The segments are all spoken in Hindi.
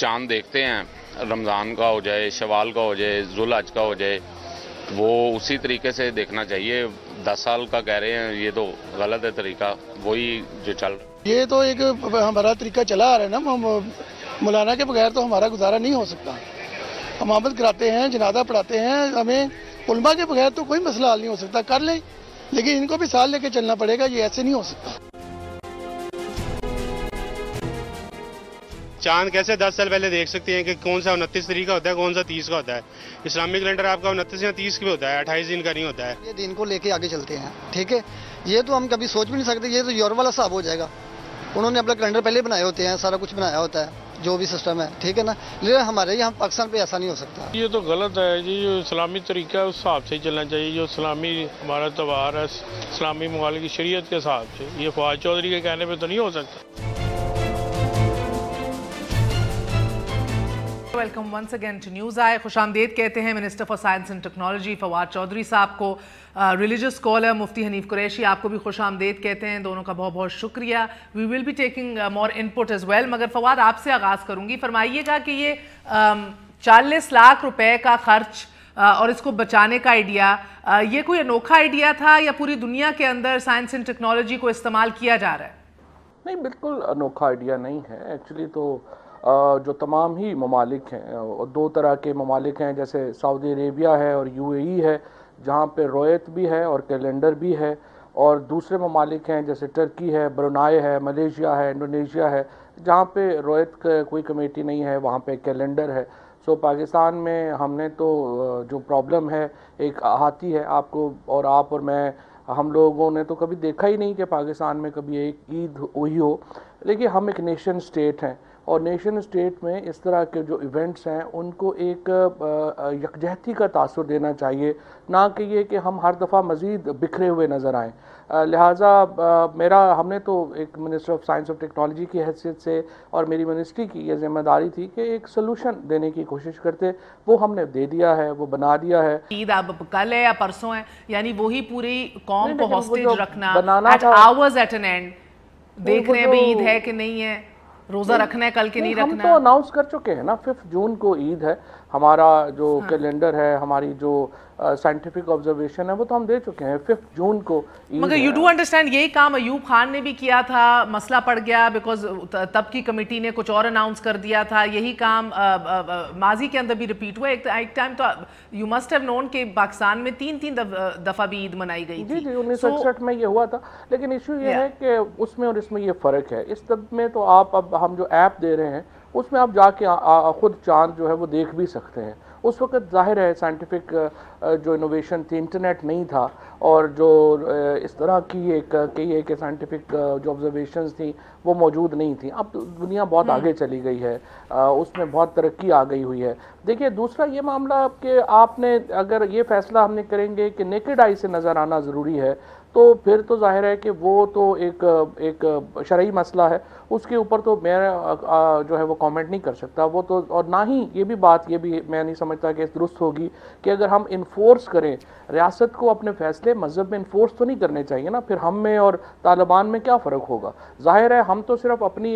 चांद देखते हैं, रमज़ान का हो जाए, शवाल का हो जाए, जुल्हज का हो जाए, वो उसी तरीके से देखना चाहिए। 10 साल का कह रहे हैं, ये तो गलत है तरीका, वही जो चल। ये तो एक हमारा तरीका चला आ रहा है ना, मौलाना के बगैर तो हमारा गुजारा नहीं हो सकता। हम आमद कराते हैं, जनाजा पढ़ाते हैं, हमें उलमा के बगैर तो कोई मसला हल नहीं हो सकता। कर लें, लेकिन इनको भी साथ लेके चलना पड़ेगा, ये ऐसे नहीं हो सकता। चांद कैसे 10 साल पहले देख सकते हैं कि कौन सा 29 तारीख का होता है, कौन सा 30 का होता है। इस्लामिक कैलेंडर आपका 29 या 30 का होता है, 28 दिन का नहीं होता है। ये दिन को लेके आगे चलते हैं, ठीक है। ये तो हम कभी सोच भी नहीं सकते, ये तो यूरोप वाला हिसाब हो जाएगा। उन्होंने अपना कैलेंडर पहले बनाए होते हैं, सारा कुछ बनाया होता है, जो भी सिस्टम है, ठीक है ना। लेकिन हमारे यहाँ पाकिस्तान पे ऐसा नहीं हो सकता। ये तो गलत है जी, जो इस्लामी तरीका है उस हिसाब से ही चलना चाहिए। जो इस्लामी हमारा त्यौहार है, इस्लामी ममालिक की शरीयत के हिसाब से, ये फवाद चौधरी के कहने पे तो नहीं हो सकता। Welcome once again to news आए। खुशामदीद कहते हैं minister for science and technology Fawad Chaudhry साहब को। रिलीजियस स्कॉलर मुफ्ती हनीफ कुरैशी आपको भी खुशामदीद कहते हैं। दोनों का बहुत बहुत शुक्रिया। We will be taking more input as well. मगर फवाद आपसे आगाज़ करूँगी, फरमाइएगा कि ये 40 लाख रुपए का खर्च और इसको बचाने का आइडिया, ये कोई अनोखा आइडिया था या पूरी दुनिया के अंदर साइंस एंड टेक्नोलॉजी को इस्तेमाल किया जा रहा है? नहीं, बिल्कुल अनोखा आइडिया नहीं है। एक्चुअली तो जो तमाम ही ममालिक हैं, दो तरह के ममालिक हैं, जैसे सऊदी अरेबिया है और यूएई है, जहाँ पे रोयत भी है और कैलेंडर भी है। और दूसरे ममालिक हैं जैसे टर्की है, ब्रुनाई है, मलेशिया है, इंडोनेशिया है, जहाँ पे रोयत कोई कमेटी नहीं है, वहाँ पे कैलेंडर है। सो पाकिस्तान में हमने तो जो प्रॉब्लम है एक आती है, आपको और आप और मैं, हम लोगों ने तो कभी देखा ही नहीं कि पाकिस्तान में कभी एक ईद हुई हो। लेकिन हम एक नेशन स्टेट हैं और नेशन स्टेट में इस तरह के जो इवेंट्स हैं उनको एक यकजहती का तासुर देना चाहिए, ना कि ये कि हम हर दफ़ा मज़ीद बिखरे हुए नज़र आएँ। लिहाजा हमने तो एक मिनिस्टर ऑफ साइंस और टेक्नोलॉजी की हैसियत से और मेरी मिनिस्ट्री की ये जिम्मेदारी थी कि एक सोल्यूशन देने की कोशिश करते, वो हमने दे दिया है, वो बना दिया है। ईद अब कल है या परसों है, यानी वही पूरी कौम को हॉस्टेज रखना, आवर्स एट एन एंड देख रहे हैं भाई ईद है कि नहीं है, रोज़ा रखना है कल के नहीं रखना। हम तो अनाउंस कर चुके हैं ना, 5 जून को ईद है। हमारा जो कैलेंडर है, हमारी जो साइंटिफिक ऑब्जर्वेशन है, वो तो हम दे चुके हैं 5 जून को। मगर यू डू अंडरस्टैंड यही काम अयूब खान ने भी किया था, मसला पड़ गया बिकॉज तब की कमेटी ने कुछ और अनाउंस कर दिया था। यही काम माजी के अंदर भी रिपीट हुआ। एक टाइम तो यू मस्ट हैव नोन कि पाकिस्तान में 3 दफ़ा भी ईद मनाई गई थी। जी 1961 में ये हुआ था। लेकिन इशू ये है कि उसमें और इसमें ये फ़र्क है। इस तब में तो अब हम जो ऐप दे रहे हैं उसमें आप जाके खुद चांद जो है वो देख भी सकते हैं। उस वक्त जाहिर है साइंटिफिक जो इनोवेशन थी, इंटरनेट नहीं था, और जो इस तरह की एक साइंटिफिक जो ऑब्जर्वेशंस थी वो मौजूद नहीं थी। अब दुनिया बहुत आगे चली गई है, उसमें बहुत तरक्की आ गई हुई है। देखिए, दूसरा ये मामला कि आपने अगर ये फैसला हमने करेंगे कि नेकेड आई से नज़र आना ज़रूरी है, तो फिर तो जाहिर है कि वो तो एक शरई मसला है, उसके ऊपर तो मैं जो है वो कमेंट नहीं कर सकता। वो तो, और ना ही ये भी मैं नहीं समझता कि दुरुस्त होगी कि अगर हम इन्फोर्स करें, रियासत को अपने फैसले मज़हब में इन्फोर्स तो नहीं करने चाहिए ना। फिर हम में और तालिबान में क्या फ़र्क होगा? जाहिर है हम तो सिर्फ अपनी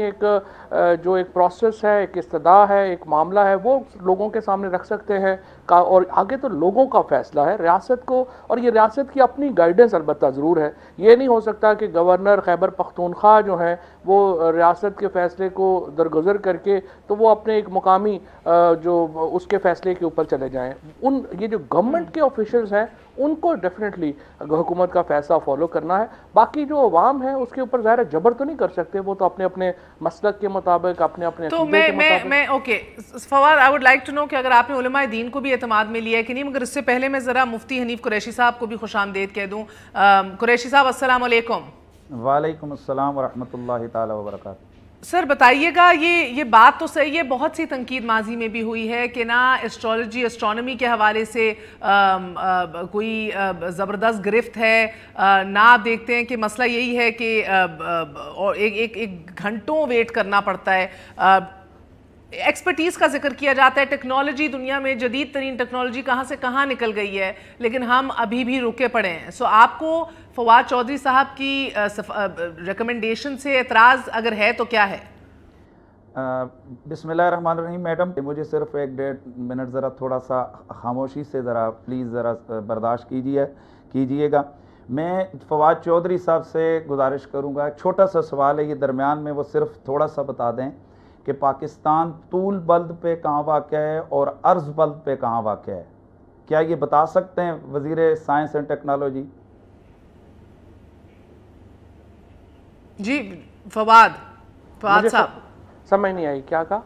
जो एक प्रोसेस है, एक इस्तदा है, एक मामला है, वो लोगों के सामने रख सकते हैं और आगे तो लोगों का फैसला है, रियासत को, और ये रियासत की अपनी गाइडेंस अलबत्ता ज़रूर है। ये नहीं हो सकता कि गवर्नर खैबर पख्तूनख्वा जो हैं वो रियासत के फ़ैसले को दरगुजर करके तो वो अपने एक मुकामी जो उसके फ़ैसले के ऊपर चले जाएं। ये जो गवर्नमेंट के ऑफिशियल्स हैं उनको डेफिनेटली हुकूमत का फैसला फॉलो करना है। बाकी जो अवाम है उसके ऊपर ज़ाहिर जबर तो नहीं कर सकते, वो तो अपने अपने मसलक के मुताबिक, अपने अपने तो मैं okay Fawad, I would like to know कि अगर आपने उलमाए दीन को भी एतमाद में लिया है कि नहीं। मगर इससे पहले मैं ज़रा मुफ्ती हनीफ कुरैशी साहब को भी खुशामदीद कह दूँ। कुरैशी साहब अस्सलाम वालेकुम। वालेकुम अस्सलाम व रहमतुल्लाहि ताला व बरकातहू। सर बताइएगा, ये बात तो सही है, बहुत सी तनकीद माजी में भी हुई है कि ना एस्ट्रोलॉजी एस्ट्रोनॉमी के हवाले से कोई ज़बरदस्त गिरफ्त है ना। आप देखते हैं कि मसला यही है कि और एक घंटों वेट करना पड़ता है। एक्सपर्टीज़ का जिक्र किया जाता है, टेक्नोलॉजी दुनिया में जदीद तरीन टेक्नोलॉजी कहाँ से कहाँ निकल गई है, लेकिन हम अभी भी रुके पड़े हैं। सो आपको फवाद चौधरी साहब की रिकमेंडेशन से एतराज़ अगर है तो क्या है? बिस्मिल्लाहिर्रहमानिर्रहीम। मैडम मुझे सिर्फ 1-1.5 मिनट ज़रा थोड़ा सा खामोशी से ज़रा प्लीज़ ज़रा बर्दाश्त कीजिएगा। मैं फवाद चौधरी साहब से गुजारिश करूँगा, एक छोटा सा सवाल है, ये दरमियान में वो सिर्फ थोड़ा सा बता दें कि पाकिस्तान तूल बल्द पे कहाँ वाक़ है और अर्ज़ बल्द पे कहाँ वाक़ है, क्या ये बता सकते हैं वज़ीर साइंस एंड टेक्नोलॉजी? जी फवाद साहब, समझ नहीं आई, क्या कहा?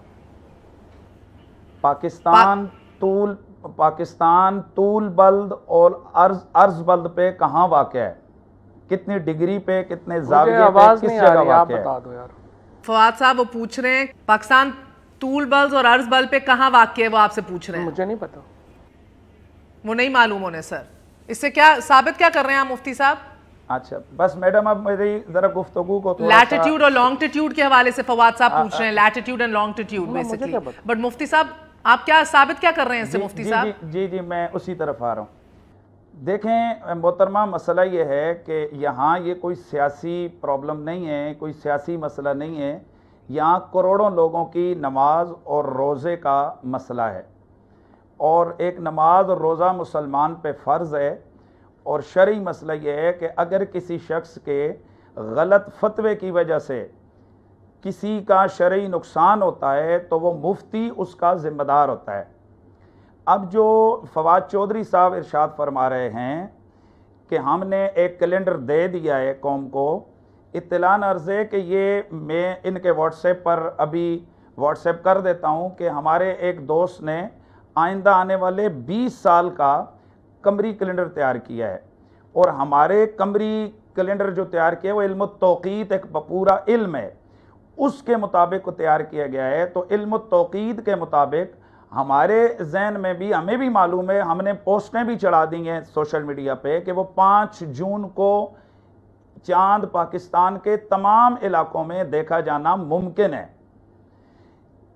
पाकिस्तान तूल बल्द और अर्ज बल्द पे कहाँ वाक़ है, कितनी डिग्री पे, कितने ज़ाविये पे, किस जगह वाक़ है? बता दो यार। फवाद साहब वो पूछ रहे हैं पाकिस्तान तूल बल्द और अर्ज बल्द पे कहाँ वाक़ है, वो आपसे पूछ रहे हैं। मुझे नहीं पता, वो नहीं मालूम उन्हें सर। इससे क्या साबित क्या कर रहे हैं आप मुफ्ती साहब? अच्छा बस मैडम अब मेरी जरा गुफ्तगू को लैटिट्यूड और लॉन्गिट्यूड के हवाले से फवाद साहब पूछ रहे हैं, latitude and longitude basically. But Mufti साहब आप क्या साबित क्या कर रहे हैं इससे मुफ्ती साहब? जी मैं उसी तरफ आ रहा हूँ। देखें मोहतरमा, मसला ये है कि यहाँ ये कोई सियासी प्रॉब्लम नहीं है, कोई सियासी मसला नहीं है, यहाँ करोड़ों लोगों की नमाज और रोज़े का मसला है। और एक नमाज और रोज़ा मुसलमान पे फ़र्ज़ है। और शरई मसला यह है कि अगर किसी शख्स के गलत फतवे की वजह से किसी का शरई नुकसान होता है तो वो मुफ्ती उसका ज़िम्मेदार होता है। अब जो फवाद चौधरी साहब इरशाद फरमा रहे हैं कि हमने एक कैलेंडर दे दिया है कौम को, इत्तलान अर्ज़ है कि ये मैं इनके व्हाट्सएप पर अभी व्हाट्सएप कर देता हूँ कि हमारे एक दोस्त ने आइंदा आने वाले 20 साल का कमरी कैलेंडर तैयार किया है। और हमारे कमरी कैलेंडर जो तैयार किया है वो इल्म तौक़ीत एक पूरा इल्म है, उसके मुताबिक को तैयार किया गया है। तो इल्म तौक़ीत के मुताबिक हमारे जहन में भी, हमें भी मालूम है, हमने पोस्टें भी चढ़ा दी हैं सोशल मीडिया पे कि वो 5 जून को चांद पाकिस्तान के तमाम इलाकों में देखा जाना मुमकिन है।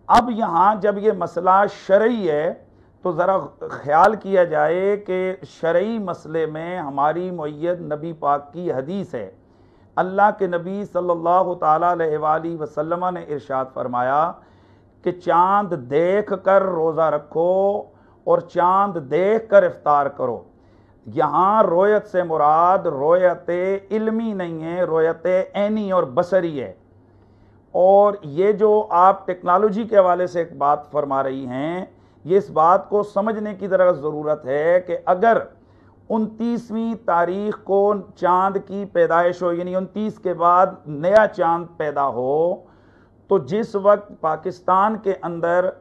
अब यहाँ जब ये मसला शरई है तो ज़रा ख्याल किया जाए कि शरई मसले में हमारी मुय्यद नबी पाक की हदीस है। अल्लाह के नबी सल्लल्लाहु ताला अलैहि वसल्लम ने इरशाद फरमाया कि चांद देख कर रोज़ा रखो और चांद देख कर इफ्तार करो। यहाँ रोयत से मुराद रोयत इल्मी नहीं है, रोयत ऐनी और बसरी है। और ये जो आप टेक्नोलॉजी के हवाले से एक बात फरमा रही हैं, ये इस बात को समझने की ज़रा ज़रूरत है कि अगर 29वीं तारीख को चांद की पैदाइश हो, यानी 29 के बाद नया चांद पैदा हो, तो जिस वक्त पाकिस्तान के अंदर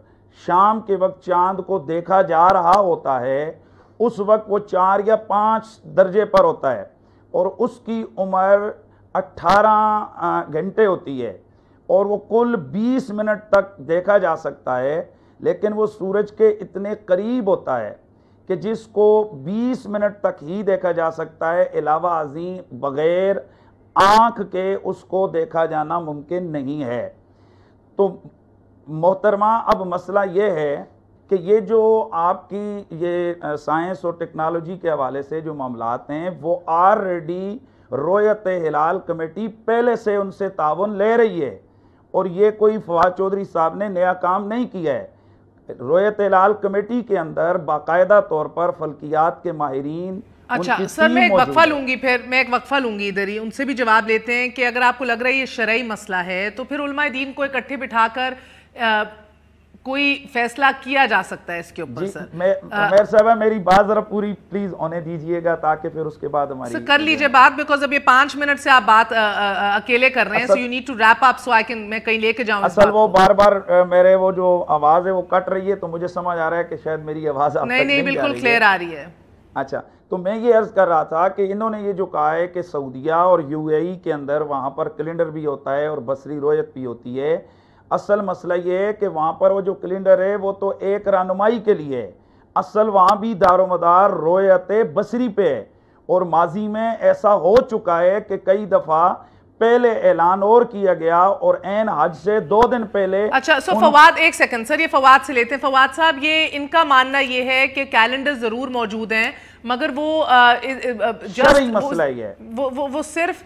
शाम के वक्त चांद को देखा जा रहा होता है, उस वक्त वो 4 या 5 दर्जे पर होता है और उसकी उम्र 18 घंटे होती है और वो कुल 20 मिनट तक देखा जा सकता है। लेकिन वो सूरज के इतने करीब होता है कि जिसको 20 मिनट तक ही देखा जा सकता है, अलावा अज़ीं बग़ैर आँख के उसको देखा जाना मुमकिन नहीं है। तो मोहतरमा, अब मसला ये है कि ये जो आपकी ये साइंस और टेक्नोलॉजी के हवाले से जो मामलात हैं, वो ऑलरेडी रोयत हिलाल कमेटी पहले से उनसे ताउन ले रही है और ये कोई फवाद चौधरी साहब ने नया काम नहीं किया है। रोयत हिलाल कमेटी के अंदर बाकायदा तौर पर फल्कियात के माहिरीन। अच्छा सर, मैं एक वक्फा लूंगी, फिर मैं एक वक्फा लूंगी इधर ही, उनसे भी जवाब लेते हैं कि अगर आपको लग रहा है ये शरई मसला है तो फिर उलमाए दीन को इकट्ठे बिठाकर कोई फैसला किया जा सकता है इसके ऊपर। सर मेयर साहब, मेरी बात जरा पूरी प्लीज होने दीजिएगा ताकि फिर उसके बाद हमारी कर लीजिए बात, बिकॉज अब ये 5 मिनट से आप बात अकेले कर रहे हैं, so you need to wrap up so I can, मैं कहीं लेके जाऊं। असल वो बार बार मेरे वो जो आवाज है वो कट रही है, तो मुझे समझ आ रहा है कि शायद मेरी आवाज नहीं बिल्कुल क्लियर आ रही है। अच्छा, तो मैं ये अर्ज कर रहा था कि इन्होंने ये जो कहा है कि सऊदिया और यूएई के अंदर वहाँ पर कैलेंडर भी होता है और बसरी रोयत भी होती है। असल मसला ये है कि वहाँ पर वो जो कैलेंडर है वो तो एक रहनुमाई के लिए है, असल वहाँ भी दारोमदार रोयत बसरी पे है। और माजी में ऐसा हो चुका है कि कई दफ़ा पहले ऐलान और किया गया और एन हज से 2 दिन पहले। अच्छा, सो फवाद, एक सेकंड सर, ये फवाद से लेते हैं। फवाद साहब, ये इनका मानना ये है कि कैलेंडर जरूर मौजूद हैं मगर वो शरई मसला ही है, वो सिर्फ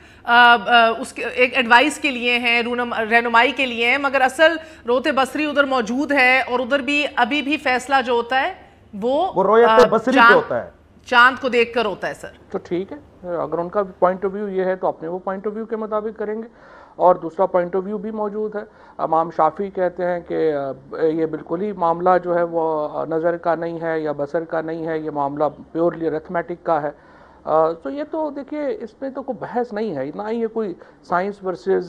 उसके एक एडवाइस के लिए हैं, रहनुमाई के लिए हैं, मगर असल रोते बसरी उधर मौजूद है और उधर भी अभी भी फैसला जो होता है वो रोयत बसरी पे होता है, चांद को देखकर होता है। सर तो ठीक है, अगर उनका पॉइंट ऑफ व्यू ये है तो अपने वो पॉइंट ऑफ व्यू के मुताबिक करेंगे। और दूसरा पॉइंट ऑफ व्यू भी मौजूद है। इमाम शाफी कहते हैं कि ये बिल्कुल ही मामला जो है वो नज़र का नहीं है या बसर का नहीं है, ये मामला प्योरली अरिथमेटिक का है। तो ये तो देखिए, इसमें तो कोई बहस नहीं है, ना ही ये कोई साइंस वर्सेस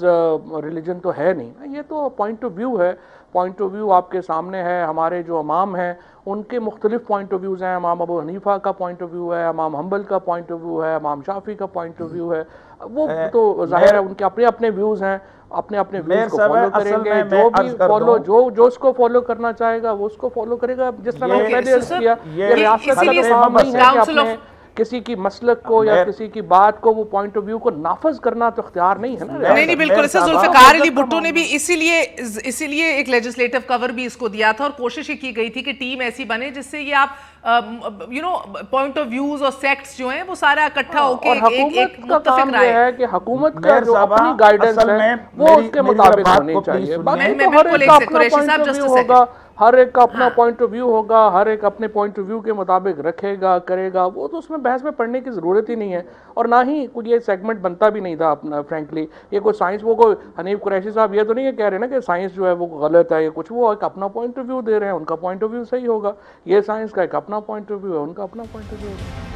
रिलीजन तो है नहीं, ये तो पॉइंट ऑफ व्यू है। पॉइंट ऑफ व्यू आपके सामने है, हमारे जो इमाम हैं उनके मुख्तलिफ पॉइंट ऑफ व्यूज़ हैं। इमाम अबू हनीफा का पॉइंट ऑफ व्यू है, इमाम हम्बल का पॉइंट ऑफ व्यू है, इमाम शाफी का पॉइंट ऑफ व्यू है। वो तो जाहिर है उनके अपने अपने व्यूज़ हैं, अपने अपने व्यूज़ को फॉलो करेंगे। जो भी फॉलो जो उसको फॉलो करना चाहेगा वो उसको फॉलो करेगा। जिस तरह मैंने पहले अर्ज़ किया, ये रियासत का काम नहीं है कि अपने किसी की मसलक को या किसी की बात को, वो पॉइंट ऑफ व्यू को नाफज करना तो इख्तियार नहीं है ना। नहीं बिल्कुल। इससे जुल्फ़िकार अली भुट्टो ने भी इसीलिए एक लेजिस्लेटिव कवर भी इसको दिया था और कोशिश ही की गई थी कि टीम ऐसी बने जिससे ये आप पॉइंट ऑफ व्यूज और सेक्ट्स जो हैं वो सारा इकट्ठा होकर एक मुत्तफिक राय है कि हुकूमत का जो अपनी गाइडेंस है वो उसके मुताबिक होनी चाहिए। बाकी तो हर एक का अपना पॉइंट ऑफ व्यू होगा, हर एक का अपना पॉइंट ऑफ व्यू होगा, हर एक अपने पॉइंट ऑफ व्यू के मुताबिक रखेगा, करेगा। वो तो उसमें बहस में पढ़ने की ज़रूरत ही नहीं है और ना ही कोई ये सेगमेंट बनता भी नहीं था अपना। फ्रेंकली ये कोई साइंस, वो कोई हनीफ कुरैशी साहब ये तो नहीं कह रहे ना कि साइंस जो है वो गलत है या कुछ, वो एक अपना पॉइंट ऑफ व्यू दे रहे हैं, उनका पॉइंट ऑफ व्यू सही होगा। ये साइंस का एक अपना पॉइंट ऑफ व्यू है, उनका अपना पॉइंट ऑफ व्यू है।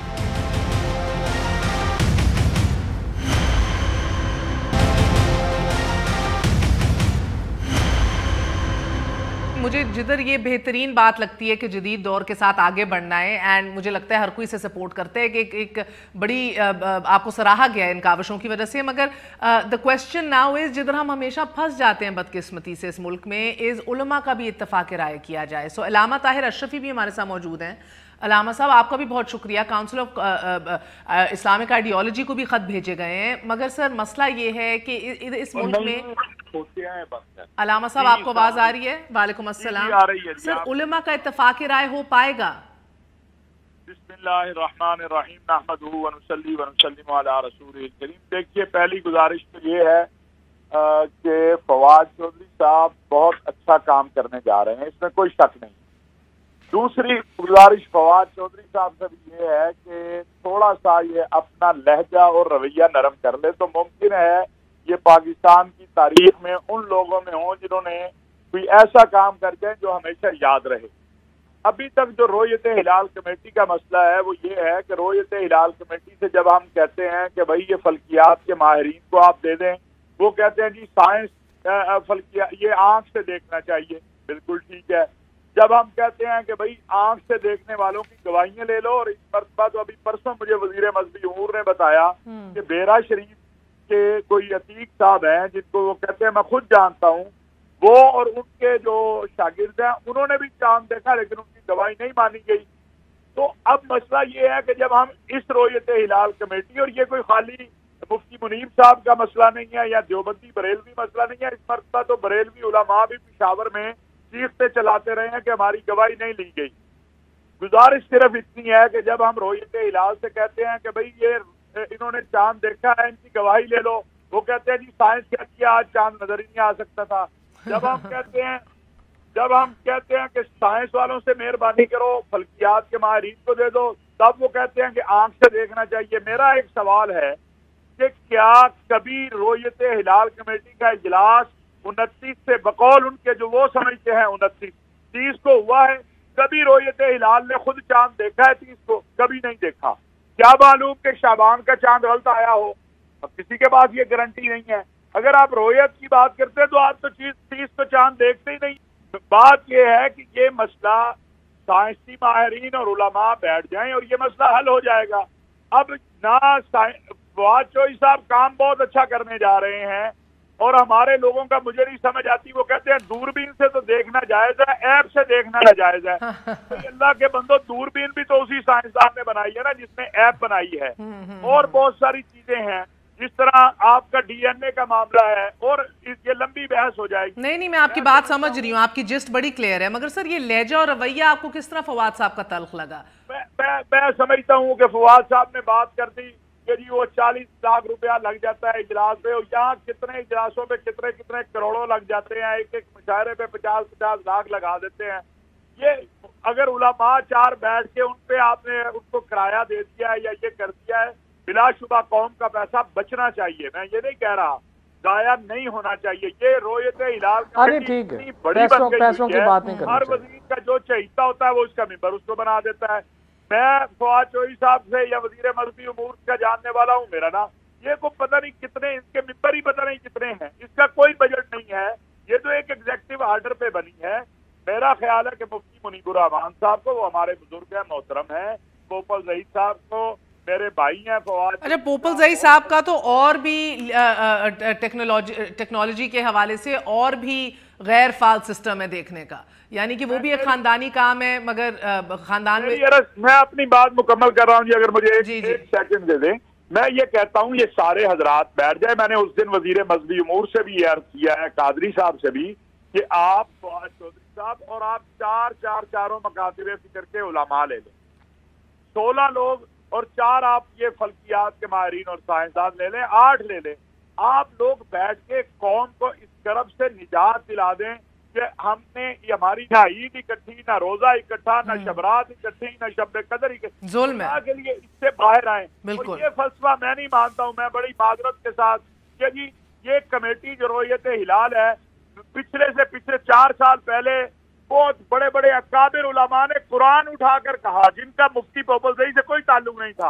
मुझे जिधर ये बेहतरीन बात लगती है कि जदीद दौर के साथ आगे बढ़ना है, एंड मुझे लगता है हर कोई इसे सपोर्ट करते हैं कि एक बड़ी आपको सराहा गया है इन काविशों की वजह से, मगर द क्वेश्चन नाउ इज जिधर हम हमेशा फंस जाते हैं बदकिस्मती से इस मुल्क में, इज उलमा का भी इत्तफाक राय किया जाए। सो अल्लामा ताहिर अशरफी भी हमारे साथ मौजूद हैं। अल्लामा साहब, आपका भी बहुत शुक्रिया। काउंसिल ऑफ इस्लामिक आइडियोलॉजी को भी ख़त भेजे गए हैं, मगर सर मसला ये है कि इस मुल्क में अल्लामा साहब आपको आवाज़ आ रही है? वालेकुम अस्सलाम। सर उलमा का इत्तफाक राय हो पाएगा? बिस्मिल्लाहिर्रहमानिर्रहीम, नहमदुहु व नुसल्ली व नुसल्लिमु अला रसूलिल करीम। देखिए, पहली गुजारिश तो ये है कि फवाद चौधरी साहब बहुत अच्छा काम करने जा रहे हैं, इसमें कोई शक नहीं। दूसरी गुजारिश फवाद चौधरी साहब से भी ये है कि थोड़ा सा ये अपना लहजा और रवैया नरम कर ले तो मुमकिन है ये पाकिस्तान की तारीख में उन लोगों में हो जिन्होंने कोई ऐसा काम कर जाए जो हमेशा याद रहे। अभी तक जो रोयत हिलाल कमेटी का मसला है वो ये है कि रोयत हिलाल कमेटी से जब हम कहते हैं कि भाई ये फल्कियात के माहिरीन को आप दे दें, वो कहते हैं जी साइंस फल्किया ये आंख से देखना चाहिए। बिल्कुल ठीक है। जब हम कहते हैं कि भाई आंख से देखने वालों की गवाहियां ले लो, और इस मरतबा तो अभी परसों मुझे वजीर मजहबी उमूर ने बताया कि बेरा शरीफ के कोई अतीक साहब हैं जिनको वो कहते हैं मैं खुद जानता हूँ, वो और उनके जो शागिर्द हैं उन्होंने भी चांद देखा लेकिन उनकी गवाही नहीं मानी गई। तो अब मसला ये है कि जब हम इस रोयत हिलाल कमेटी, और ये कोई खाली मुफ्ती मुनीब साहब का मसला नहीं है या देवबंदी बरेलवी मसला नहीं है, इस मरतबा तो बरेलवी उलमा भी पेशावर में चीखते चलाते रहे हैं कि हमारी गवाही नहीं ली गई। गुजारिश सिर्फ इतनी है कि जब हम रोयत हिलाल से कहते हैं कि भाई ये इन्होंने चांद देखा है, इनकी गवाही ले लो, वो कहते हैं जी साइंस क्या किया, आज चांद नजर ही नहीं आ सकता था। जब हम कहते हैं कि साइंस वालों से मेहरबानी करो, फल्कियात के माहिरीन को दे दो, तब वो कहते हैं कि आंख से देखना चाहिए। मेरा एक सवाल है कि क्या कभी रोयत हिलाल कमेटी का इजलास 29 से बकौल उनके जो वो समझते हैं 29-30 को हुआ है? कभी रोयत हिलाल ने खुद चांद देखा है 30 को? कभी नहीं देखा। क्या मालूम कि शाबान का चांद गलत आया हो? अब किसी के पास ये गारंटी नहीं है। अगर आप रोयत की बात करते हैं तो आप तो 30 को चांद देखते ही नहीं। बात यह है कि ये मसला साइंसी माहिरीन और उलमा बैठ जाएं और ये मसला हल हो जाएगा। अब ना फवाद चौधरी साहब काम बहुत अच्छा करने जा रहे हैं और हमारे लोगों का मुझे नहीं समझ आती, वो कहते हैं दूरबीन से तो देखना जायज है, ऐप से देखना नाजायज है। तो अल्लाह के बंदो, दूरबीन भी तो उसी साइंसदान ने बनाई है ना जिसने ऐप बनाई है, और बहुत सारी चीजें हैं। जिस तरह आपका डीएनए का मामला है, और ये लंबी बहस हो जाएगी। नहीं, मैं आपकी बात समझ रही हूँ, आपकी जिस्ट बड़ी क्लियर है, मगर सर ये लहजा और रवैया आपको किस तरह फवाद साहब का तल्ख लगा? मैं समझता हूँ कि फवाद साहब ने बात कर दी कि जी वो 40 लाख रुपया लग जाता है इजलास पे, और यहाँ कितने इजलासों पे कितने कितने करोड़ों लग जाते हैं, एक एक मुशायरे पे 50-50 लाख लगा देते हैं। ये अगर उलमा 4 बैठ के उन पे आपने उनको किराया दे दिया है या ये कर दिया है, बिलाशुबा कौम का पैसा बचना चाहिए। मैं ये नहीं कह रहा जाया नहीं होना चाहिए। ये रोयत हिलाल अरे ठीक है, पैसों की बात नहीं करनी। हर वजीर का जो चाहिए होता है वो उसका मिंबर उसको बना देता है। मैं फवाद चौधरी साहब से या वजीर मजहबी उमूर का जानने वाला हूँ, मेरा ना ये को पता नहीं कितने इनके मिंबर ही पता नहीं कितने हैं, इसका कोई बजट नहीं है। ये तो एक एग्जेक्टिव ऑर्डर पे बनी है। मेरा ख्याल है कि मुफ्ती मुनीबुर रहमान साहब को, वो हमारे बुजुर्ग हैं, मोहतरम हैं, पोपल जहीद साहब को मेरे भाई हैं फवाद। अच्छा, पोपल जहीद साहब का तो और भी टेक्नोलॉजी के हवाले से और भी गैर फाल सिस्टम है देखने का, यानी कि वो भी एक खानदानी काम है, मगर खानदान में। मैं अपनी बात मुकम्मल कर रहा हूँ जी, अगर मुझे एक सेकंड दे दें। मैं ये कहता हूँ ये सारे हजरात बैठ जाए। मैंने उस दिन वजीर मजहबी उमूर से भी अर्ज किया है, कादरी साहब से भी, कि आप फवाद चौधरी साहब और आप चारों मकातिब फिक्र के उलमा ले लें, 16 लोग और 4 आप ये फल्कियात के माहिरीन और साइंसदान ले लें, 8 ले लें। आप लोग बैठ के कौम को इस करब से निजात दिला दें कि हमने ये हमारी ना ईद इकट्ठी, ना रोजा इकट्ठा, ना शबरात इकट्ठी, ना शब कदर इकट्ठी, के लिए इससे बाहर आए। और ये फलसफा मैं नहीं मानता हूँ, मैं बड़ी माजरत के साथ कि जी ये कमेटी जो रोयत हिलाल है, पिछले से पिछले 4 साल पहले बहुत बड़े बड़े अकाबिर उलमा ने कुरान उठाकर कहा, जिनका मुफ्ती पोपल जहीद से कोई ताल्लुक नहीं था,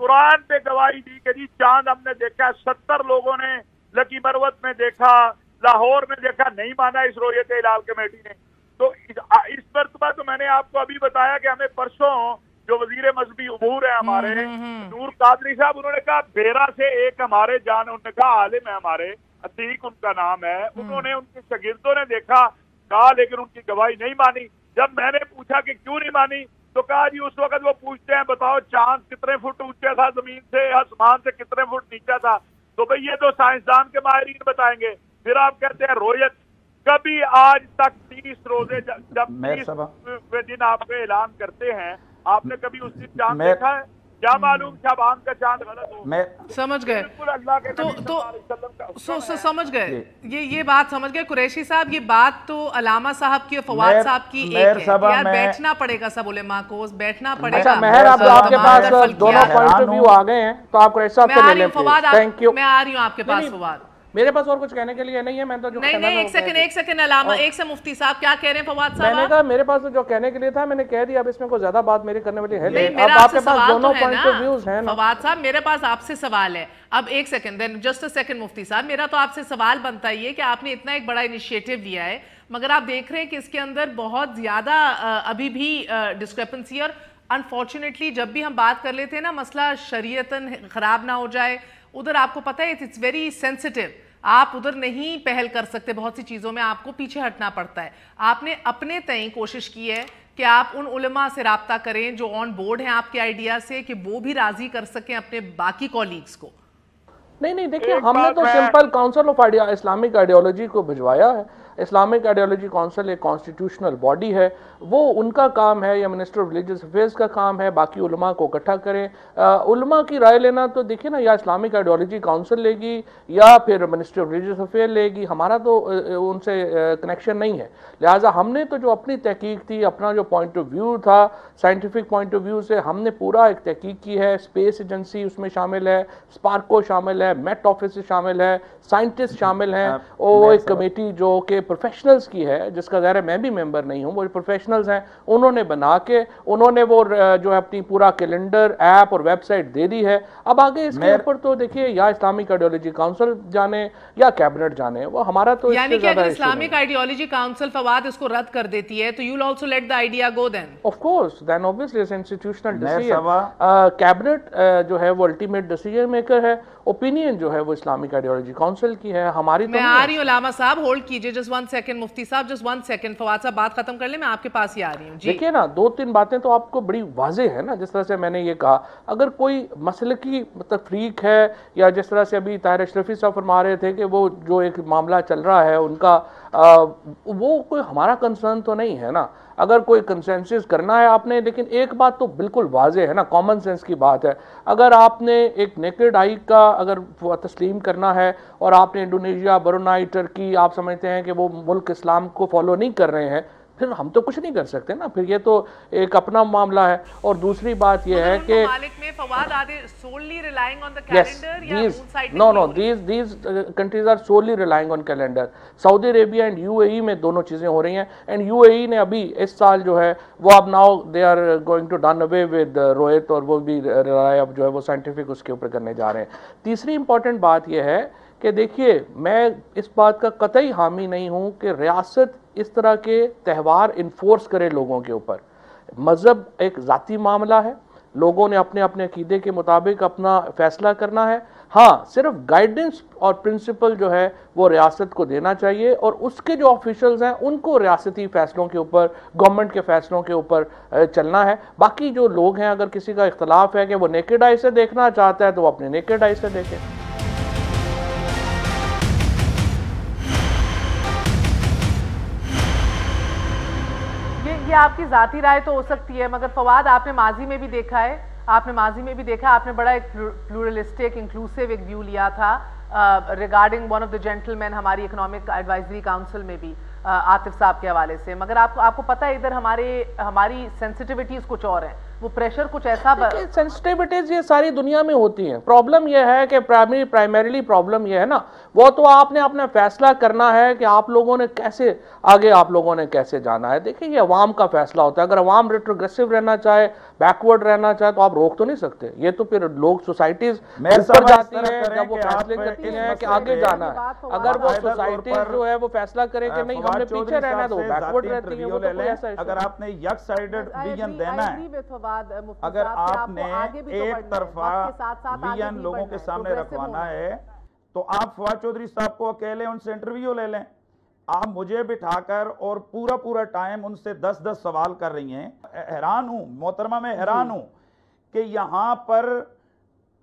कुरान पे गवाही दी कि जी चांद हमने देखा। 70 लोगों ने लकी मरवत में देखा, लाहौर में देखा, नहीं माना इस रोयत हिलाल कमेटी ने। तो इस मरतबा तो मैंने आपको अभी बताया कि हमें परसों जो वजीर मजहबी उमूर है हमारे नूर कादरी साहब, उन्होंने कहा बेरा से एक हमारे उन्होंने कहा आलिम है हमारे, अतीक उनका नाम है, उन्होंने उनके शागिर्दों ने देखा, कहा लेकिन उनकी गवाही नहीं मानी। जब मैंने पूछा कि क्यों नहीं मानी, तो कहा जी उस वक्त वो पूछते हैं बताओ चांद कितने फुट ऊंचा था जमीन से, आसमान से कितने फुट नीचा था। तो भाई ये तो साइंसदान के माहिरीन बताएंगे। फिर आप कहते हैं रोयत, कभी आज तक 30 रोजे जब 30 दिन आप ऐलान करते हैं, आपने कभी उस दिन चांद देखा है? क्या मालूम शाबान का चांद गलत हो। मैं समझ गए तो समझ गए, ये बात समझ गए कुरैशी साहब। ये बात तो अलामा साहब की और फवाद साहब की एक है, यार बैठना पड़ेगा सब उलेमा को, बैठना पड़ेगा। मेहर आपके पास दोनों पॉइंट ऑफ व्यू आ गए हैं, तो आप कुरैशी साहब से ले लें। थैंक यू, मैं आ रही हूँ आपके पास फवाद। मेरे पास और कुछ कहने के लिए नहीं है, मैं तो जो नहीं एक सेकंड अलामा, एक से मुफ्ती साहब क्या कह रहे हैं फवाद साहब? मैंने कहा मेरे पास तो जो कहने के लिए था मैंने कह दिया, अब इसमें कोई ज्यादा बात मेरी करने वाली है नहीं। अब आपके पास दोनों पॉइंट ऑफ व्यूज हैं ना फवाद साहब। मेरे पास आपसे सवाल है, अब एक second, then just a second Mufti साहब, मेरा तो आपसे सवाल बनता ही है कि आपने इतना एक बड़ा इनिशिएटिव लिया है, मगर आप देख रहे हैं कि इसके अंदर बहुत ज्यादा अभी भी डिस्क्रिपेंसी, और अनफॉर्चुनेटली जब भी हम बात कर लेते हैं ना, मसला शरीयतन खराब ना हो जाए, उधर आपको पता है इट्स वेरी सेंसिटिव, आप उधर नहीं पहल कर सकते, बहुत सी चीज़ों में आपको पीछे हटना पड़ता है। आपने अपने तय कोशिश की है कि आप उन उलमा से राब्ता करें जो ऑन बोर्ड हैं आपके आइडिया से, कि वो भी राजी कर सकें अपने बाकी कॉलीग्स को। नहीं देखिए, हमने तो simple council of Islamic ideology को भिजवाया है। इस्लामिक आइडियोलॉजी काउंसिल एक कॉन्स्टिट्यूशनल बॉडी है, वो उनका काम है या मिनिस्टर ऑफ रिलीजियस अफेयर्स का काम है बाकी उलमा को इकट्ठा करें। उलमा की राय लेना तो देखिए ना, या इस्लामिक आइडियोलॉजी काउंसिल लेगी या फिर मिनिस्टर ऑफ रिलीजियस अफेयर लेगी, हमारा तो उनसे कनेक्शन नहीं है। लिहाजा हमने तो जो अपनी तहकीक थी, अपना जो पॉइंट ऑफ व्यू था साइंटिफिक पॉइंट ऑफ व्यू से, हमने पूरा एक तहकीक की है। स्पेस एजेंसी उसमें शामिल है, स्पार्को शामिल है, मेट ऑफिस शामिल है, साइंटिस्ट शामिल हैं, और एक कमेटी जो कि प्रोफेशनल्स की है, जिसका ज़ाहिर है मैं भी मेंबर नहीं हूँ, वो प्रोफेशनल्स हैं, उन्होंने बना के उन्होंने वो जो है अपनी पूरा कैलेंडर ऐप और वेबसाइट दे दी है। अब आगे इसके ऊपर तो देखिए या इस्लामिक आइडियोलॉजी काउंसिल जाने या कैबिनेट जाने, वो हमारा तो यानी कि अगर इस्लामिक आइडियोलॉजी काउंसिल फवाद इसको रद्द कर देती है तो you will also let the idea go then? Of course, then obviously it's institutional decision. Cabinet जो है वो अल्टीमेट डिसीजन मेकर है, ओपिनियन जो है वो इस्लामिक आइडियोलॉजी काउंसिल की है, हमारी। मैं आ रही हूँ लामा साहब, होल्ड कीजिए जस्ट 1 सेकंड मुफ्ती साहब, जस्ट 1 सेकंड। फवाद साहब बात खत्म कर ले, मैं आपके पास ही आ रही हूँ जी। देखिए ना, 2-3 बातें तो आपको बड़ी वाज़ेह है ना, जिस तरह से मैंने ये कहा, अगर कोई मसलकी मतलब फ्रीक है, या जिस तरह से अभी ताहिर अशरफी साहब फरमा रहे थे कि वो जो एक मामला चल रहा है उनका, वो कोई हमारा कंसर्न तो नहीं है ना। अगर कोई कंसेंसस करना है आपने, लेकिन एक बात तो बिल्कुल वाज़ेह है ना, कॉमन सेंस की बात है, अगर आपने एक नेकेड आई का अगर तस्लीम करना है और आपने इंडोनेशिया, ब्रुनाई, टर्की, आप समझते हैं कि वो मुल्क इस्लाम को फॉलो नहीं कर रहे हैं, फिर हम तो कुछ नहीं कर सकते ना, फिर ये तो एक अपना मामला है। और दूसरी बात ये है कि these countries are solely relying on calendar। Saudi Arabia and UAE में दोनों चीज़ें हो रही हैं, एंड यूएई ने अभी इस साल जो है वो अब now they are going to done away with Rohit, और वो भी रिलाय अब जो है वो साइंटिफिक उसके ऊपर करने जा रहे हैं। तीसरी इंपॉर्टेंट बात यह है कि देखिए, मैं इस बात का कतई हामी नहीं हूँ कि रियासत इस तरह के त्यौहार इन्फोर्स करे लोगों के ऊपर। मज़हब एक ज़ाती मामला है, लोगों ने अपने अपने अकीदे के मुताबिक अपना फैसला करना है। हाँ, सिर्फ गाइडेंस और प्रिंसिपल जो है वो रियासत को देना चाहिए, और उसके जो ऑफिशियल्स हैं उनको रियासती फ़ैसलों के ऊपर, गवर्नमेंट के फ़ैसलों के ऊपर चलना है। बाकी जो लोग हैं, अगर किसी का इख्तलाफ है कि वो नेकेड आई से देखना चाहता है तो वो अपने नेकेड आई से देखे। ये आपकी ज़ाती राय तो हो सकती है, मगर फवाद आपने माजी में भी देखा है, आपने बड़ा एक प्लूरलिस्टिक इंक्लूसिव एक व्यू लिया था regarding one of the gentleman हमारी इकोनॉमिक एडवाइजरी काउंसिल में भी, आतिफ साहब के हवाले से। मगर आपको पता है इधर हमारी सेंसिटिविटीज कुछ और हैं, वो प्रेशर कुछ ऐसा। सेंसिटिविटीज ये सारी दुनिया में होती हैं। प्रॉब्लम ये है कि प्राइमरीली प्रॉब्लम ये है ना, वो तो आपने अपना फैसला करना है कि आप लोगों ने कैसे आगे, आप लोगों ने कैसे जाना है। देखिए, ये अवाम का फैसला होता है। अगर अवाम रिट्रोग्रेसिव रहना चाहे, बैकवर्ड रहना चाहे, तो आप रोक तो नहीं सकते। ये तो फिर लोग सोसाइटीज ऊपर जाती है जब वो फैसले करती हैं कि आगे जाना है। अगर वो सोसाइटीज जो है वो फैसला करे कि नहीं हमने पीछे रहना है, तो वो बैकवर्ड रहती है। वो तो कोई ऐसा अगर आपने यक साइडेड विजन देना है, अगर आपने एक तरफा विजन लोगों के सामने रखवाना है, तो आप फवाद चौधरी साहब को अकेले उनसे इंटरव्यू ले लें। आप मुझे बिठाकर और पूरा टाइम उनसे 10-10 सवाल कर रही हैं। हैरान हूं मोहतरमा, मैं हैरान हूं कि यहां पर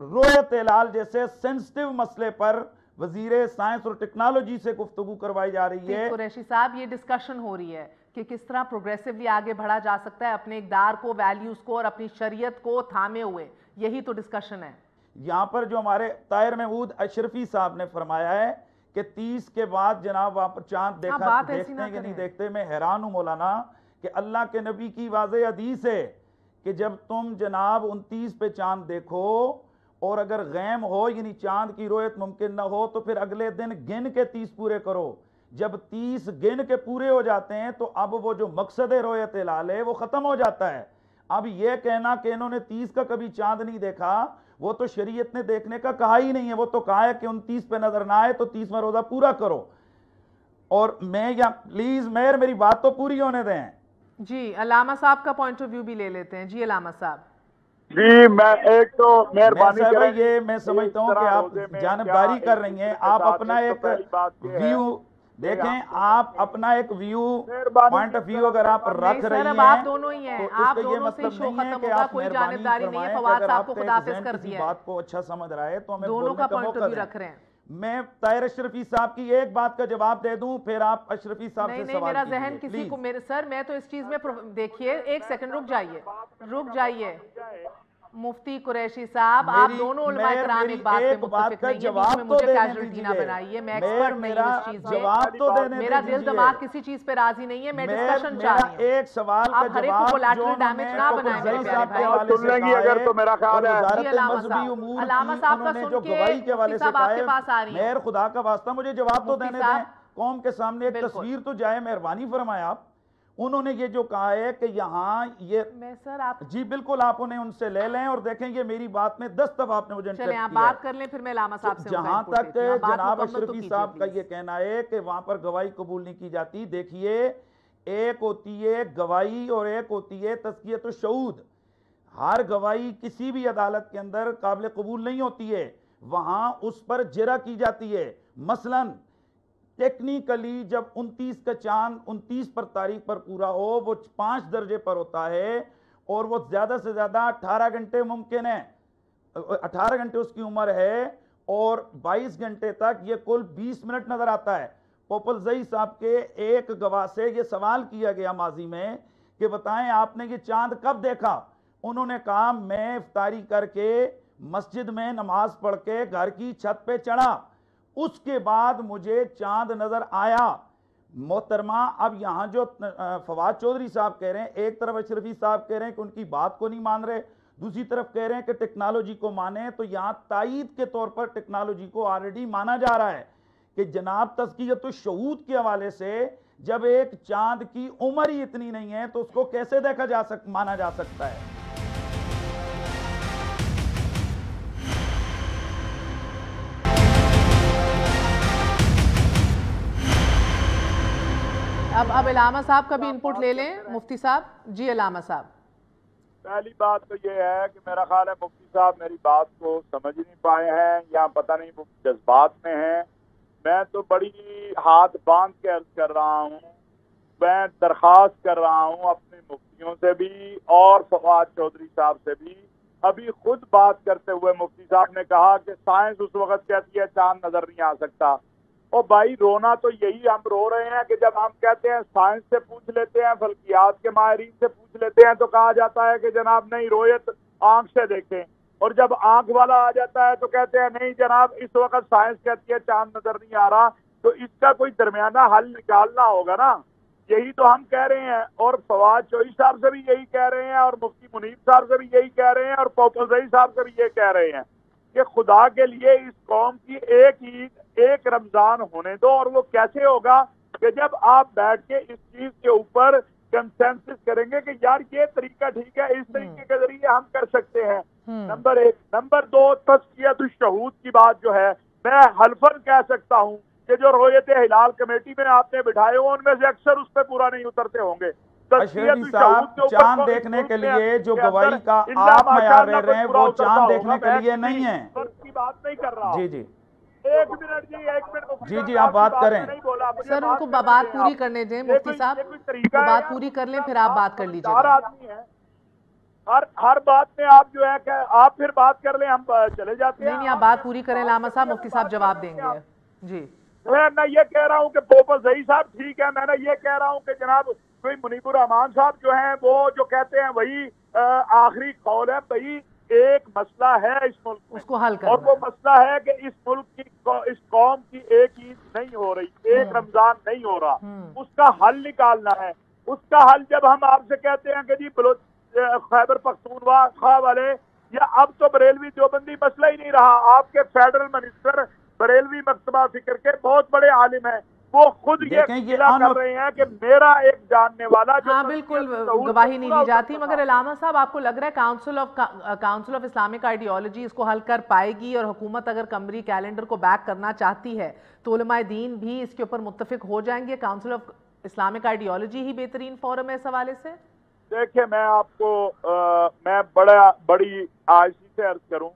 रोयत हिलाल जैसे सेंसिटिव मसले पर वजीर साइंस और टेक्नोलॉजी से गुफ्तगू करवाई जा रही है। कुरैशी साहब, ये डिस्कशन हो रही है कि किस तरह प्रोग्रेसिवली आगे बढ़ा जा सकता है अपने इक़दार को, वैल्यूज को और अपनी शरीयत को थामे हुए, यही तो डिस्कशन है। यहाँ पर जो हमारे ताहिर महमूद अशरफी साहब ने फरमाया है कि 30 के बाद जनाब वहाँ पर चांद देखते हैं कि नहीं देखते। मैं हैरान हूँ मौलाना कि अल्लाह के नबी की वाज़ेह हदीस है कि जब तुम जनाब 29 पे चांद देखो और अगर गैम हो यानी चांद की रोयत मुमकिन न हो, तो फिर अगले दिन गिन के 30 पूरे करो। जब 30 गिन के पूरे हो जाते हैं तो अब वो जो मकसद रोयत हिलाल है वो ख़त्म हो जाता है। अब ये कहना कि इन्होंने 30 का कभी चांद नहीं देखा, वो तो शरीयत ने देखने का कहा ही नहीं है। वो तो कहा है कि 29 पे नजर ना आए तो 30वां रोजा पूरा करो। और मैं या प्लीज मेरी बात तो पूरी होने दें। जी, अलामा साहब का पॉइंट ऑफ व्यू भी ले लेते हैं। जी अलामा साहब। जी, मैं एक तो मेहरबानी करें, ये मैं समझता हूँ कि आप जानबदारी कर रही हैं। आप अपना एक व्यू देखें, आप अपना एक व्यू पॉइंट ऑफ व्यू अगर आप रख रही हैं, आप दोनों ही हैं, तो आप ये दोनों से शो खत्म होगा, कोई मेहरबानी जानबदारी नहीं है। फवाद साहब को खुदाफिज कर दिया है। बात को अच्छा समझ रहा है तो हमें दोनों का पॉइंट ऑफ व्यू रख रहे हैं। मैं ताहिर अशरफी साहब की एक बात का जवाब दे दूं, फिर आप अशरफी साहब से सवाल मेरा जहन किसी को मेरे सर, मैं तो इस चीज में देखिए, एक सेकंड रुक जाइए मुफ्ती कुरैशी साहब, आप दोनों उलमा कराम एक बात पे मुत्तफिक नहीं है, बीच में मुझे कैजुअलिटी ना बनाइए। मैं एक्सपर्ट नहीं हूं इस चीज में, मेरा दिल दिमाग किसी चीज पे राजी नहीं है, मैं डिस्कशन चाह रही हूं। एक सवाल आप हर एक को कोलैटरल डैमेज ना बनाएं मेरे प्यारे भाई। सुन लेंगी अगर तो मेरा ख्याल है अलामा साहब का सुन के साहब आपके पास आ रही है। मेहर खुदा का वास्ता मुझे जवाब तो देने दें, कौम के सामने एक तस्वीर तो जाए, मेहरबानी फरमाया आप। उन्होंने ये जो कहा है कि यहाँ ये सर आप जी बिल्कुल आप उन्हें उनसे ले लें और देखें ये मेरी बात में 10 दफा आपने मुझे चलें आप बात कर लें, फिर मैं लामा साहब से जहां तक जनाब अशरफी साहब का ये कहना है कि वहां पर गवाही कबूल नहीं की जाती। देखिए, एक होती है गवाही और एक होती है तज़कियत शहूद। हर गवाही किसी भी अदालत के अंदर काबिल कबूल नहीं होती है, वहां उस पर जिरा की जाती है। मसलन टेक्निकली जब 29 का चांद 29 पर तारीख पर पूरा हो वो 5 दर्जे पर होता है और वो ज़्यादा से ज़्यादा 18 घंटे मुमकिन है, 18 घंटे उसकी उम्र है और 22 घंटे तक ये कुल 20 मिनट नज़र आता है। पोपलजई साहब के एक गवाह से ये सवाल किया गया माजी में कि बताएं आपने ये चांद कब देखा। उन्होंने कहा मैं इफ्तारी करके मस्जिद में नमाज पढ़ के घर की छत पे चढ़ा, उसके बाद मुझे चांद नजर आया। मोहतरमा अब यहाँ जो फवाद चौधरी साहब कह रहे हैं, एक तरफ अशरफी साहब कह रहे हैं कि उनकी बात को नहीं मान रहे, दूसरी तरफ कह रहे हैं कि टेक्नोलॉजी को माने, तो यहाँ तायीद के तौर पर टेक्नोलॉजी को ऑलरेडी माना जा रहा है कि जनाब तज़कियतुश शहूद के हवाले से जब एक चांद की उम्र ही इतनी नहीं है तो उसको कैसे माना जा सकता है। अब इलामा साहब का भी इनपुट ले लें। मुफ्ती साहब जी। इलामा साहब, पहली बात तो ये है कि मेरा ख्याल है मुफ्ती साहब मेरी बात को समझ नहीं पाए हैं या पता नहीं वो जज्बात में हैं। मैं तो बड़ी हाथ बांध के अर्ज कर रहा हूँ, मैं दरख्वास्त कर रहा हूँ अपने मुफ्तियों से भी और फवाद चौधरी साहब से भी। अभी खुद बात करते हुए मुफ्ती साहब ने कहा कि साइंस उस वक्त कहती है चांद नजर नहीं आ सकता। और भाई रोना तो यही हम रो रहे हैं कि जब हम कहते हैं साइंस से पूछ लेते हैं, फल्कियात के माहिरीन से पूछ लेते हैं तो कहा जाता है कि जनाब नहीं रोयत आंख से देखें, और जब आंख वाला आ जाता है तो कहते हैं नहीं जनाब इस वक्त साइंस कहती है चांद नजर नहीं आ रहा। तो इसका कोई दरमियाना हल निकालना होगा ना, यही तो हम कह रहे हैं। और फवाद चौधरी साहब से भी यही कह रहे हैं और मुफ्ती मुनीब साहब से भी यही कह रहे हैं और पोपलजई साहब से भी ये कह रहे हैं कि खुदा के लिए इस कौम की एक ईद एक रमजान होने दो। और वो कैसे होगा कि जब आप बैठ के इस चीज के ऊपर कंसेंसस करेंगे कि यार ये तरीका ठीक है, इस तरीके के जरिए हम कर सकते हैं। नंबर एक। नंबर दो, तज़कियतुश शहूद की बात जो है, मैं हल्फन कह सकता हूँ कि जो रोयत हिलाल कमेटी में आपने बिठाए हो उनमें से अक्सर उस पर पूरा नहीं उतरते होंगे। अशरफी साहब चांद देखने के लिए जो गवाही का आप मयार ले रहे हैं वो चांद देखने के लिए नहीं है। की बात नहीं कर रहा। जी जी एक मिनट जी, एक मिनट जी जी, आप बात करें। सर उनको बात पूरी करने दें। मुफ्ती साहब वो बात पूरी कर लें फिर आप बात कर लीजिए। 4 आदमी है, हर बात में आप जो है कि आप फिर बात कर लें, हम चले जाते हैं। नहीं, आप बात पूरी करें लामा साहब, मुफ्ती साहब जवाब देंगे। जी मैं ये कह रहा हूँ कि पोपलजई साहब ठीक है, मैंने ये कह रहा हूँ कि जनाब कोई मुनीबुर रहमान साहब जो हैं वो जो कहते हैं वही आखिरी कौल है। भाई एक मसला है इस मुल्क में, उसको हल करना, और वो मसला है कि इस मुल्क की इस कौम की एक ईद नहीं हो रही, एक रमजान नहीं हो रहा, उसका हल निकालना है। उसका हल जब हम आपसे कहते हैं कि जी खैबर पख्तूनख्वा वाले या अब तो बरेलवी देवबंदी मसला ही नहीं रहा, आपके फेडरल मिनिस्टर बरेलवी मकतबा फिक्र के बहुत बड़े आलिम हैं, वो खुद ये कर रहे हैं कि मेरा एक जानने वाला हाँ बिल्कुल गवाही नहीं दी जाती। मगर इलामा साहब आपको लग रहा है काउंसिल ऑफ इस्लामिक आइडियोलॉजी इसको हल कर पाएगी? और हुकूमत अगर कमरी कैलेंडर को बैक करना चाहती है तो उलमाए दीन भी इसके ऊपर मुत्तफिक हो जाएंगे? काउंसिल ऑफ इस्लामिक आइडियोलॉजी ही बेहतरीन फोरम है इस हवाले से। देखिए मैं आपको मैं बड़ी आजिज़ी से अर्ज करूं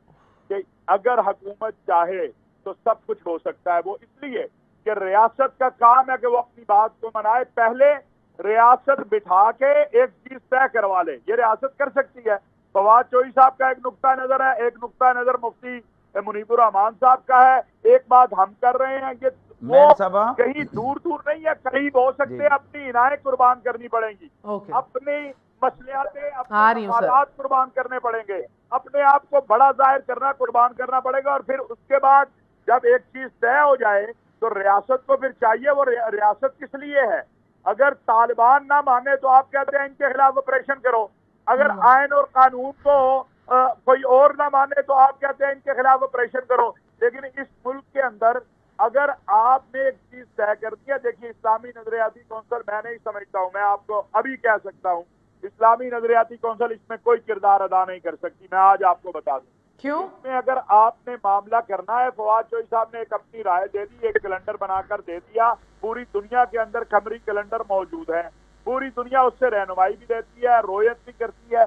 कि अगर हुकूमत चाहे तो सब कुछ हो सकता है। वो इसलिए कि रियासत का काम है कि वो अपनी बात को मनाए। पहले रियासत बिठा के एक चीज तय करवा ले, ये रियासत कर सकती है। फवाद चौधरी साहब का एक नुक्ता नजर है, एक नुक्ता नजर मुफ्ती मुनीबुर रहमान साहब का है, एक बात हम कर रहे हैं। ये वो कहीं दूर नहीं है, करीब हो सकते हैं। अपनी इनायत कुर्बान करनी पड़ेंगी, अपनी मसलियातें अपने हालात कुर्बान करने पड़ेंगे, अपने आप को बड़ा जाहिर करना कुर्बान करना पड़ेगा। और फिर उसके बाद जब एक चीज तय हो जाए तो रियासत को फिर चाहिए, वो रियासत किस लिए है। अगर तालिबान ना माने तो आप कहते हैं इनके खिलाफ ऑपरेशन करो, अगर आयन और कानून को कोई और ना माने तो आप कहते हैं इनके खिलाफ ऑपरेशन करो। लेकिन इस मुल्क के अंदर अगर आपने एक चीज तय कर दिया, देखिए इस्लामी नजरियाती कौंसिल मैं नहीं समझता हूँ, मैं आपको अभी कह सकता हूँ इस्लामी नजरियाती कौंसिल इसमें कोई किरदार अदा नहीं कर सकती। मैं आज आपको बता दूं क्यों। इसमें अगर आपने मामला करना है, फवाद चौधरी साहब ने एक अपनी राय दे दी, एक कैलेंडर बनाकर दे दिया। पूरी दुनिया के अंदर कमरी कैलेंडर मौजूद है, पूरी दुनिया उससे रहनुमाई भी देती है, रोयत भी करती है।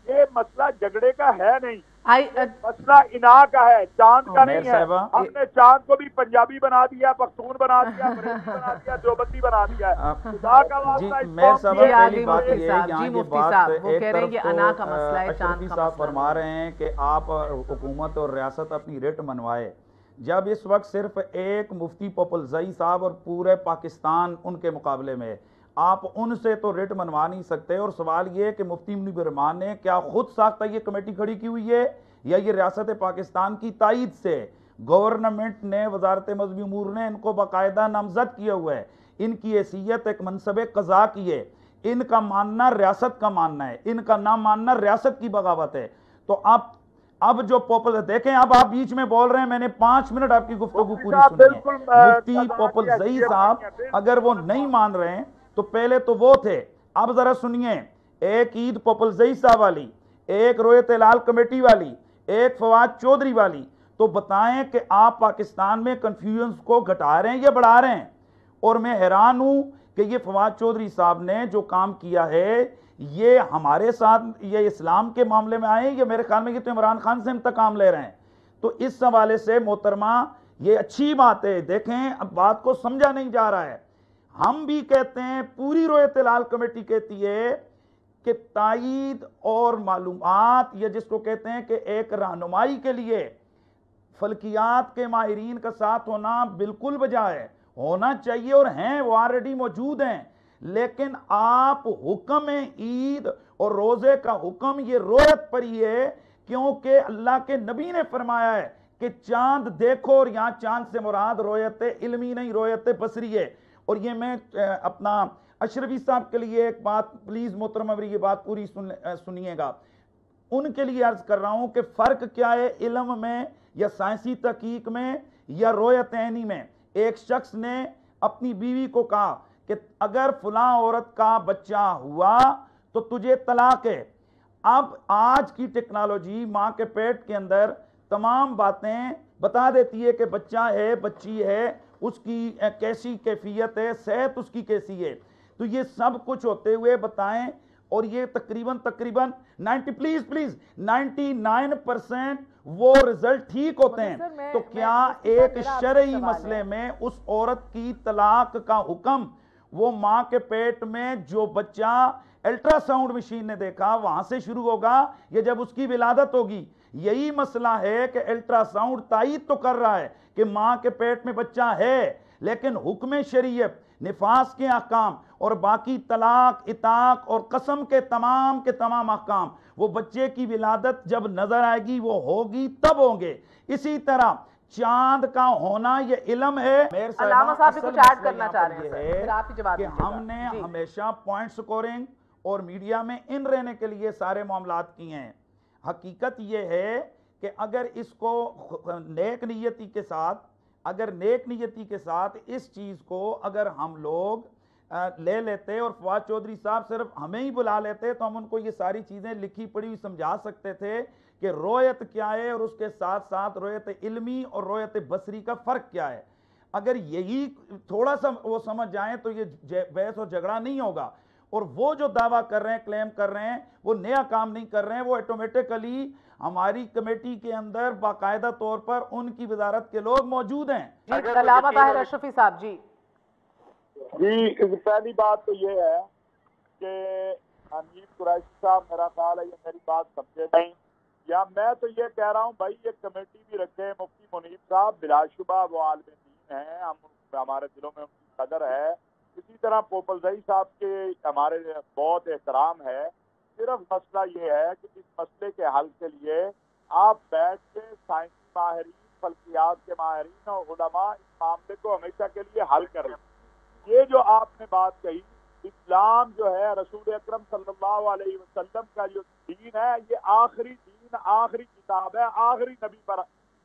ये मसला मसला झगड़े का है नहीं, आई मसला इना का है, चांद का नहीं है। साहिबा, हमने चांद को भी पंजाबी बना दिया, पख्तून बना दिया, बरेली बना दिया, देवबंदी बना दिया है। खुदा का वास्ता इस मेयर साहब, कौम की पहली बात मुफ्ती ये साहब, यहाँ जी ये मुफ्ती बात साहब, वो एक कह रहे हैं तरफ कि तो अना का मसला है, चांद अशरफी का साहब मसला फरमा रहे हैं कि आप हुकूमत और रियासत अपनी रिट मनवाए, जब इस वक्त सिर्फ एक मुफ्ती पॉपुलजई साहब और पूरे पाकिस्तान उनके मुकाबले में है। आप उनसे तो रिट मनवा नहीं सकते। और सवाल ये कि मुफ्ती मुनीब रहमान ने क्या खुद साख्ता ये कमेटी खड़ी की हुई है या ये रियासत पाकिस्तान की तायद से? गवर्नमेंट ने, वजारत मजहबी उमूर ने इनको बाकायदा नामजद किया हुआ है। इनकी हैसियत एक मनसब कज़ा की है। इनका मानना रियासत का मानना है, इनका ना मानना रियासत की बगावत है। तो अब जो पॉपुलर देखें, अब आप बीच में बोल रहे हैं, मैंने 5 मिनट आपकी गुफ्तगू पूरी सुनी है। मुफ्ती पॉपुलजई साहब अगर वो नहीं मान रहे हैं तो पहले तो वो थे। अब जरा सुनिए, एक ईद पॉपुलजई साहब वाली, एक रोयत लाल कमेटी वाली, एक फवाद चौधरी वाली, तो बताएं कि आप पाकिस्तान में कंफ्यूजन को घटा रहे हैं या बढ़ा रहे हैं? और मैं हैरान हूं कि ये फवाद चौधरी साहब ने जो काम किया है, ये हमारे साथ, ये इस्लाम के मामले में आए, ये मेरे ख्याल में ये तो इमरान खान से इंतकाम ले रहे हैं। तो इस हवाले से मोहतरमा ये अच्छी बात है। देखें, अब बात को समझा नहीं जा रहा है। हम भी कहते हैं, पूरी रोयत लाल कमेटी कहती है कि तायीद और मालूमात, या जिसको कहते हैं कि एक रहनुमाई के लिए फल्कियात के माहिरीन का साथ होना बिल्कुल बजा है, होना चाहिए, और हैं, वो ऑलरेडी मौजूद हैं। लेकिन आप हुक्म ईद और रोजे का हुक्म ये रोयत पर ही है, क्योंकि अल्लाह के नबी ने फरमाया है कि चांद देखो, और यहां चांद से मुराद रोयत इल्मी नहीं, रोयत बसरी है। और ये मैं अपना अशरफी साहब के लिए एक बात, प्लीज मोहतरम अवरी, ये बात पूरी सुनिएगा। उनके लिए अर्ज कर रहा हूं कि फर्क क्या है इल्म में या साइंसी तहकीक में या रोयत ऐनी में। एक शख्स ने अपनी बीवी को कहा कि अगर फलां औरत का बच्चा हुआ तो तुझे तलाक है। अब आज की टेक्नोलॉजी मां के पेट के अंदर तमाम बातें बता देती है कि बच्चा है, बच्ची है, उसकी कैसी कैफियत है, सेहत उसकी कैसी है। तो ये सब कुछ होते हुए बताएं, और ये तकरीबन 99% वो रिजल्ट ठीक होते हैं। तो क्या एक शरई मसले में उस औरत की तलाक का हुक्म वो मां के पेट में जो बच्चा अल्ट्रासाउंड मशीन ने देखा वहां से शुरू होगा, या जब उसकी विलादत होगी? यही मसला है कि अल्ट्रासाउंड तायीद तो कर रहा है कि मां के पेट में बच्चा है, लेकिन हुक्म शरीयत, निफास के अहकाम और बाकी तलाक, इताक और कसम के तमाम अहकाम वो बच्चे की विलादत जब नजर आएगी, वो होगी तब होंगे। इसी तरह चांद का होना ये इल्म है। अलामा साहब भी कुछ ऐड करना चाह रहे हैं, फिर आप ही जवाब दीजिएगा। हमने हमेशा पॉइंट स्कोरिंग और मीडिया में इन रहने के लिए सारे मामलात किए हैं। हकीकत ये है कि अगर इसको नेक नियति के साथ इस चीज को अगर हम लोग ले लेते और फवाद चौधरी साहब सिर्फ हमें ही बुला लेते, तो हम उनको ये सारी चीजें लिखी पढ़ी हुई समझा सकते थे कि रोयत क्या है और उसके साथ साथ रोयत इल्मी और रोयत बसरी का फर्क क्या है। अगर यही थोड़ा सा वो समझ जाए तो ये बहस और झगड़ा नहीं होगा। और वो जो दावा कर रहे हैं, क्लेम कर रहे हैं, वो नया काम नहीं कर रहे हैं, वो ऑटोमेटिकली हमारी कमेटी के अंदर बाकायदा तौर पर उनकी वजारत के लोग मौजूद हैं। अलामा ताहिर अशरफी साहब जी, पहली बात तो ये है कि अमीर कुरैशी साहब, मेरा ख्याल है ये मेरी बात समझे नहीं, या मैं तो ये कह रहा हूँ भाई ये कमेटी भी रखे मुफ्ती मुनीब साहब, बिलाशुबा वो आलिम दीन हैं, हम हमारे दिलों में उनकी कदर है। इसी तरह पॉपुलजई साहब के हमारे बहुत एहतराम है। सिर्फ मसला ये है कि इस मसले के हल के लिए आप बैठ के साइंसी माहिरीन, फल्कियात के माहिरीन और उलमा इस मामले को हमेशा के लिए हल करें। ये जो आपने बात कही, इस्लाम जो है रसूल अकरम सल्लल्लाहु अलैहि वसल्लम का जो दीन है, ये आखिरी दीन, आखिरी किताब है, आखिरी नबी पर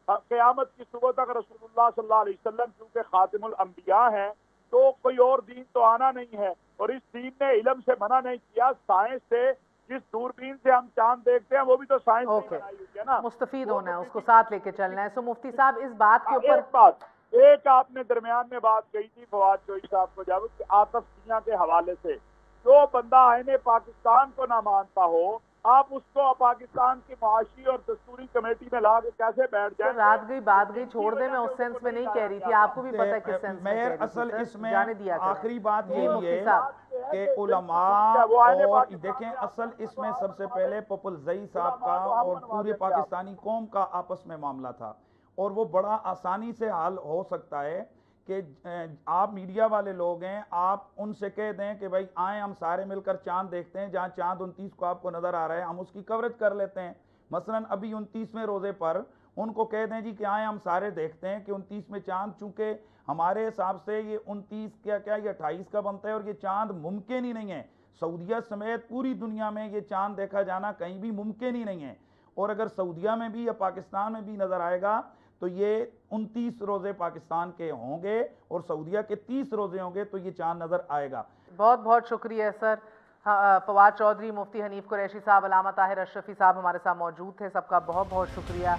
क़यामत की सुबह तक रसूलुल्लाह सल्लल्लाहु अलैहि वसल्लम क्योंकि खातिमुल अंबिया हैं, तो कोई और दीन तो आना नहीं है। और इस दीन ने इल्म से मना नहीं किया, साइंस से, जिस दूरबीन से हम चांद देखते हैं वो भी तो साइंस ने बनाई हुई है ना। मुस्तफीद होना है, उसको साथ लेके चलना है। सो मुफ्ती साहब इस बात के ऊपर एक आपने दरमियान में बात कही थी फवाद चौधरी साहब को, जब आतफ सियां के हवाले से, जो बंदा आईने पाकिस्तान को ना मानता हो, आप उसको पाकिस्तान की मुआशी और दस्तूरी कमेटी में ला के कैसे बैठ जाए? रात गई बात गई, छोड़ दे, मैं उस सेंस में नहीं कह रही थी, आपको भी पता है किस सेंस में कह रही थी। असल इसमें जाने दिया करें। आखिरी बात जी, ये मुफ्ती है साहब। कि उलमा और देखें, असल इसमें सबसे पहले पपुल जई साहब का और पूरे पाकिस्तानी कौम का आपस में मामला था, और वो बड़ा आसानी से हल हो सकता है कि आप मीडिया वाले लोग हैं, आप उनसे कह दें कि भाई आए हम सारे मिलकर चांद देखते हैं, जहां चांद 29 को आपको नजर आ रहा है हम उसकी कवरेज कर लेते हैं। मसलन अभी 29वें रोजे पर उनको कह दें जी कि आए हम सारे देखते हैं कि 29 में चांद, चूंकि हमारे हिसाब से ये 29 क्या ये 28 का बनता है और ये चांद मुमकिन ही नहीं है, सऊदिया समेत पूरी दुनिया में ये चांद देखा जाना कहीं भी मुमकिन ही नहीं है। और अगर सऊदिया में भी या पाकिस्तान में भी नजर आएगा तो ये 29 रोजे पाकिस्तान के होंगे और सऊदिया के 30 रोजे होंगे, तो ये चांद नजर आएगा। बहुत बहुत शुक्रिया सर। फवाद चौधरी, मुफ्ती हनीफ कुरैशी साहब, अल्लामा ताहिर अशरफी साहब हमारे साथ मौजूद थे, सबका बहुत बहुत शुक्रिया।